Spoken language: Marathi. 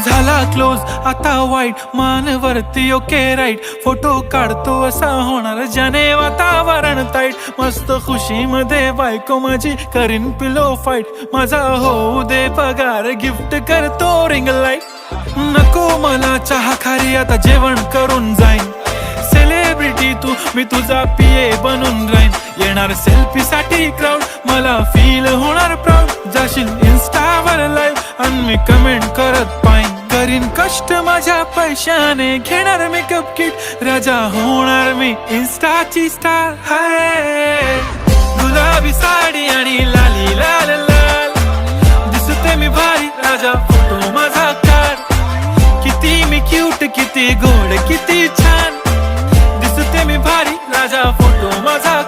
झाला क्लोज आता वाईट मान वरती ओके राईट फोटो काढतो असा होणार ज्याने वातावरण ताईट मस्त खुशी मध्ये बायको माझी करीन पिलो फाईट माझा होऊ दे पगार गिफ्ट करतो रिंग लाईट नको मला चहा खारी आता जेवण करून जाईन सेलिब्रिटी तू मी तुझा पिये बनून राहीन येणार सेल्फी साठी क्राऊड मला फील होणार प्राऊड जाशील इन्स्टावर लाईव्ह आणि मी कमेंट करत पाईन करीन कष्ट माझ्या पैशाने घेणार मेकअप किट राजा होणार मी इन्स्टाची स्टार हाय गुलाबी साडी आणि लाली लाल लाल दिसते मी भारी राजा फोटो माझा काढ किती मी क्यूट किती गोड किती छान दिसते मी भारी राजा फोटो माझा